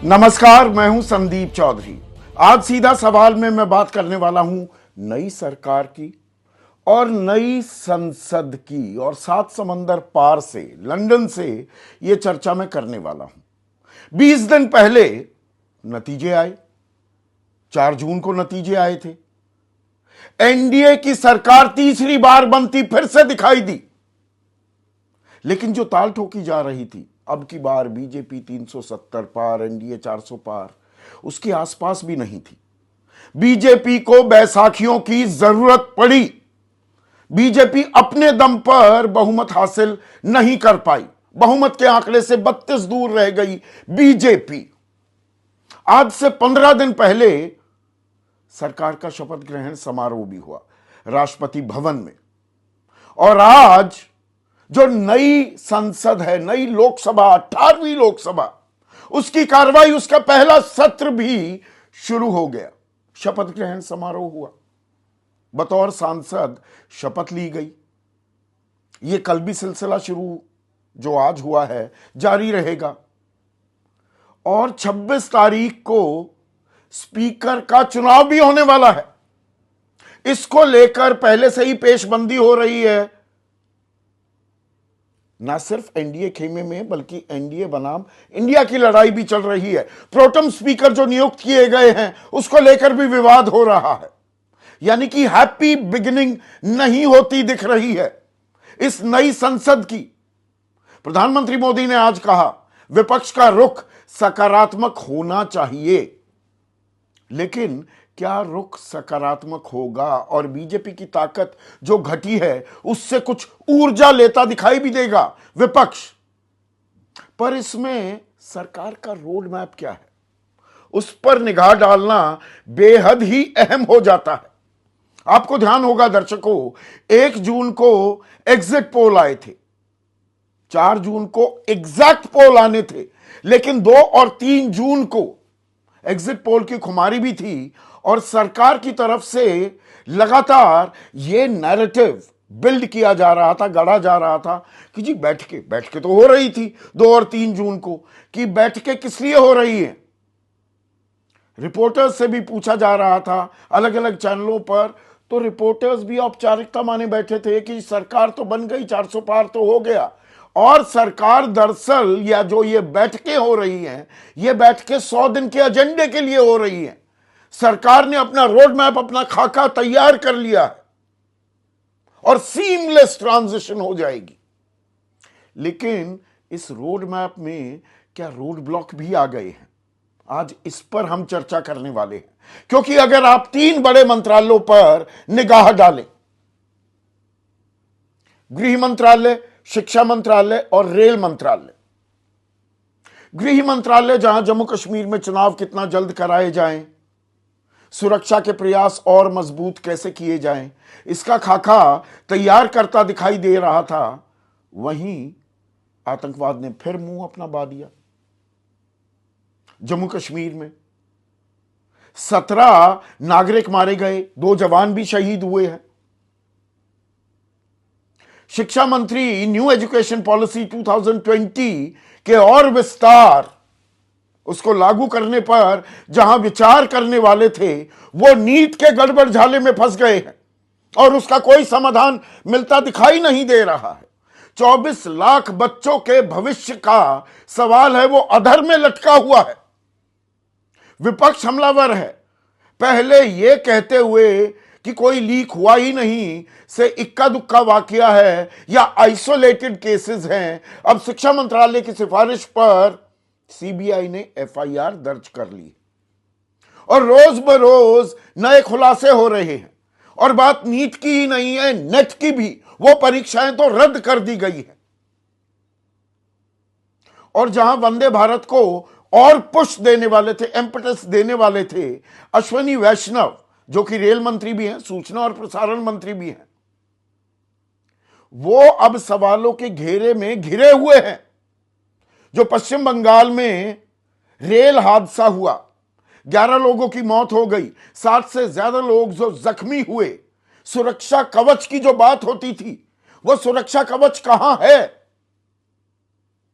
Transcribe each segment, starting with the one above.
नमस्कार, मैं हूं संदीप चौधरी। आज सीधा सवाल में मैं बात करने वाला हूं नई सरकार की और नई संसद की, और सात समंदर पार से, लंदन से यह चर्चा मैं करने वाला हूं। 20 दिन पहले नतीजे आए, 4 जून को नतीजे आए थे। एनडीए की सरकार तीसरी बार बनती फिर से दिखाई दी, लेकिन जो ताल ठोकी जा रही थी, अब की बार बीजेपी 370 पार, एनडीए 400 पार, उसके आसपास भी नहीं थी। बीजेपी को बैसाखियों की जरूरत पड़ी। बीजेपी अपने दम पर बहुमत हासिल नहीं कर पाई। बहुमत के आंकड़े से 32 दूर रह गई बीजेपी। आज से 15 दिन पहले सरकार का शपथ ग्रहण समारोह भी हुआ राष्ट्रपति भवन में, और आज जो नई संसद है, नई लोकसभा, 18वीं लोकसभा, उसकी कार्रवाई, उसका पहला सत्र भी शुरू हो गया। शपथ ग्रहण समारोह हुआ, बतौर सांसद शपथ ली गई। यह कल भी सिलसिला शुरू जो आज हुआ है जारी रहेगा, और 26 तारीख को स्पीकर का चुनाव भी होने वाला है। इसको लेकर पहले से ही पेशबंदी हो रही है, ना सिर्फ एनडीए खेमे में बल्कि एनडीए बनाम इंडिया की लड़ाई भी चल रही है। प्रोटेम स्पीकर जो नियुक्त किए गए हैं उसको लेकर भी विवाद हो रहा है। यानी कि हैप्पी बिगिनिंग नहीं होती दिख रही है इस नई संसद की। प्रधानमंत्री मोदी ने आज कहा विपक्ष का रुख सकारात्मक होना चाहिए, लेकिन क्या रुख सकारात्मक होगा और बीजेपी की ताकत जो घटी है उससे कुछ ऊर्जा लेता दिखाई भी देगा विपक्ष? पर इसमें सरकार का रोड मैप क्या है, उस पर निगाह डालना बेहद ही अहम हो जाता है। आपको ध्यान होगा दर्शकों, 1 जून को एग्जिट पोल आए थे, 4 जून को एग्जैक्ट पोल आने थे, लेकिन 2 और 3 जून को एग्जिट पोल की खुमारी भी थी, और सरकार की तरफ से लगातार यह नैरेटिव बिल्ड किया जा रहा था, गढ़ा जा रहा था कि जी बैठके तो हो रही थी 2 और 3 जून को, कि बैठकें किस लिए हो रही हैं। रिपोर्टर्स से भी पूछा जा रहा था अलग अलग चैनलों पर, तो रिपोर्टर्स भी औपचारिकता माने बैठे थे कि सरकार तो बन गई, 400 पार तो हो गया। और सरकार दरअसल, या जो ये बैठकें हो रही हैं, ये बैठकें 100 दिन के एजेंडे के लिए हो रही हैं। सरकार ने अपना रोड मैप, अपना खाका तैयार कर लिया है और सीमलेस ट्रांजिशन हो जाएगी। लेकिन इस रोड मैप में क्या रोड ब्लॉक भी आ गए हैं? आज इस पर हम चर्चा करने वाले हैं, क्योंकि अगर आप 3 बड़े मंत्रालयों पर निगाह डालें, गृह मंत्रालय, शिक्षा मंत्रालय और रेल मंत्रालय। गृह मंत्रालय जहां जम्मू कश्मीर में चुनाव कितना जल्द कराए जाएं, सुरक्षा के प्रयास और मजबूत कैसे किए जाएं, इसका खाका तैयार करता दिखाई दे रहा था। वहीं आतंकवाद ने फिर मुंह अपना बा दिया। जम्मू कश्मीर में 17 नागरिक मारे गए, 2 जवान भी शहीद हुए हैं। शिक्षा मंत्री न्यू एजुकेशन पॉलिसी 2020 के और विस्तार, उसको लागू करने पर जहां विचार करने वाले थे, वो नीट के गड़बड़ झाले में फंस गए हैं और उसका कोई समाधान मिलता दिखाई नहीं दे रहा है। 24 लाख बच्चों के भविष्य का सवाल है, वो अधर में लटका हुआ है। विपक्ष हमलावर है, पहले यह कहते हुए कि कोई लीक हुआ ही नहीं, से इक्का दुक्का वाकया है या आइसोलेटेड केसेस हैं। अब शिक्षा मंत्रालय की सिफारिश पर सीबीआई ने एफआईआर दर्ज कर ली और रोज बरोज नए खुलासे हो रहे हैं। और बात नीट की ही नहीं है, नेट की भी, वो परीक्षाएं तो रद्द कर दी गई है। और जहां वंदे भारत को और पुश देने वाले थे, एम्पटस देने वाले थे, अश्विनी वैष्णव जो कि रेल मंत्री भी हैं, सूचना और प्रसारण मंत्री भी हैं, वो अब सवालों के घेरे में घिरे हुए हैं। जो पश्चिम बंगाल में रेल हादसा हुआ, 11 लोगों की मौत हो गई, 60 से ज्यादा लोग जो जख्मी हुए, सुरक्षा कवच की जो बात होती थी, वो सुरक्षा कवच कहां है?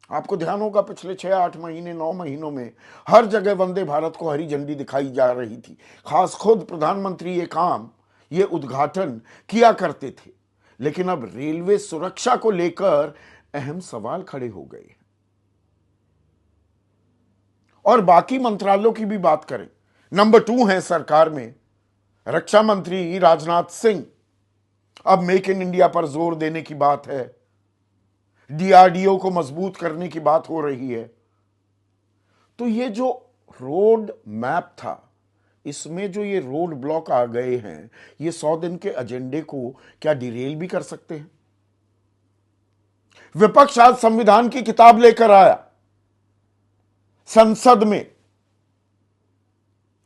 आपको ध्यान होगा पिछले 6-8 महीने 9 महीनों में हर जगह वंदे भारत को हरी झंडी दिखाई जा रही थी। खास खुद प्रधानमंत्री ये उद्घाटन किया करते थे। लेकिन अब रेलवे सुरक्षा को लेकर अहम सवाल खड़े हो गए। और बाकी मंत्रालयों की भी बात करें, नंबर 2 है सरकार में रक्षा मंत्री राजनाथ सिंह। अब मेक इन इंडिया पर जोर देने की बात है, डीआरडीओ को मजबूत करने की बात हो रही है। तो ये जो रोड मैप था, इसमें जो ये रोड ब्लॉक आ गए हैं, ये 100 दिन के एजेंडे को क्या डिरेल भी कर सकते हैं? विपक्ष आज संविधान की किताब लेकर आया संसद में,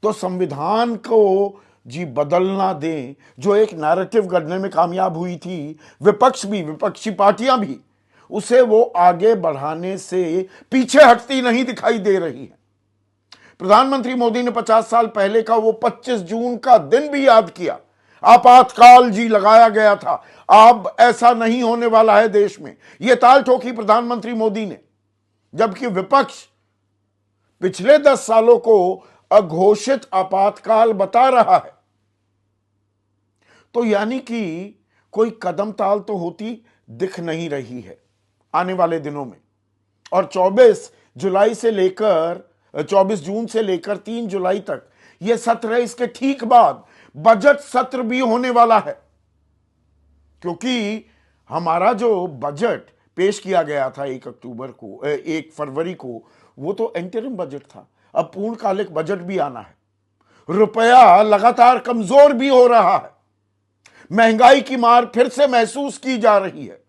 तो संविधान को जी बदलना दें। जो एक नैरेटिव गढ़ने में कामयाब हुई थी विपक्ष भी, विपक्षी पार्टियां भी, उसे वो आगे बढ़ाने से पीछे हटती नहीं दिखाई दे रही है। प्रधानमंत्री मोदी ने 50 साल पहले का वो 25 जून का दिन भी याद किया। आपातकाल जी लगाया गया था, अब ऐसा नहीं होने वाला है देश में। यह ताल ठोकी प्रधानमंत्री मोदी ने, जबकि विपक्ष पिछले 10 सालों को अघोषित आपातकाल बता रहा है। तो यानी कि कोई कदम ताल तो होती दिख नहीं रही है आने वाले दिनों में। और 24 जून से लेकर 3 जुलाई तक यह सत्र है। इसके ठीक बाद बजट सत्र भी होने वाला है, क्योंकि हमारा जो बजट पेश किया गया था 1 फरवरी को, वो तो इंटरिम बजट था। अब पूर्णकालिक बजट भी आना है। रुपया लगातार कमजोर भी हो रहा है, महंगाई की मार फिर से महसूस की जा रही है,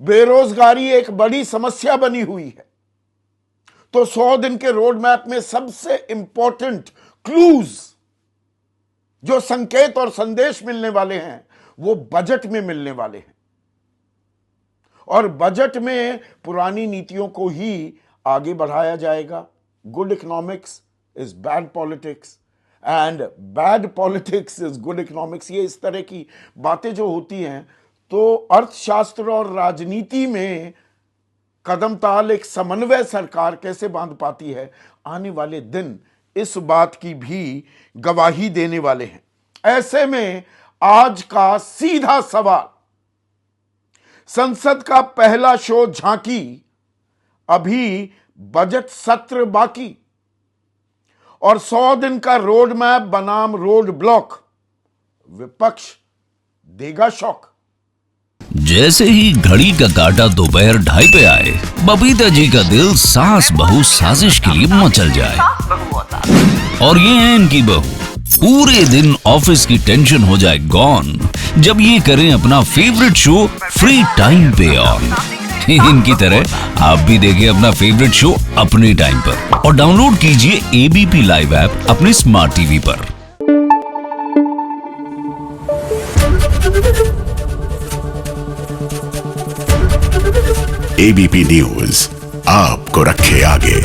बेरोजगारी एक बड़ी समस्या बनी हुई है। तो 100 दिन के रोड मैप में सबसे इंपॉर्टेंट क्लूज, जो संकेत और संदेश मिलने वाले हैं, वो बजट में मिलने वाले हैं। और बजट में पुरानी नीतियों को ही आगे बढ़ाया जाएगा। Good economics is bad politics and bad politics is good economics. ये इस तरह की बातें जो होती हैं, तो अर्थशास्त्र और राजनीति में कदम ताल एक समन्वय सरकार कैसे बांध पाती है, आने वाले दिन इस बात की भी गवाही देने वाले हैं। ऐसे में आज का सीधा सवाल, संसद का पहला शो झांकी, अभी बजट सत्र बाकी, और 100 दिन का रोड मैप बनाम रोड ब्लॉक, विपक्ष देगा शौक। जैसे ही घड़ी का काटा दोपहर 2:30 पे आए, बबीता जी का दिल सास बहू साजिश के लिए मचल जाए। और ये है इनकी बहू, पूरे दिन ऑफिस की टेंशन हो जाए गॉन जब ये करें अपना फेवरेट शो फ्री टाइम पे ऑन। इनकी तरह आप भी देखें अपना फेवरेट शो अपने टाइम पर और डाउनलोड कीजिए एबीपी लाइव ऐप अपने स्मार्ट टीवी पर। एबीपी न्यूज आपको रखे आगे।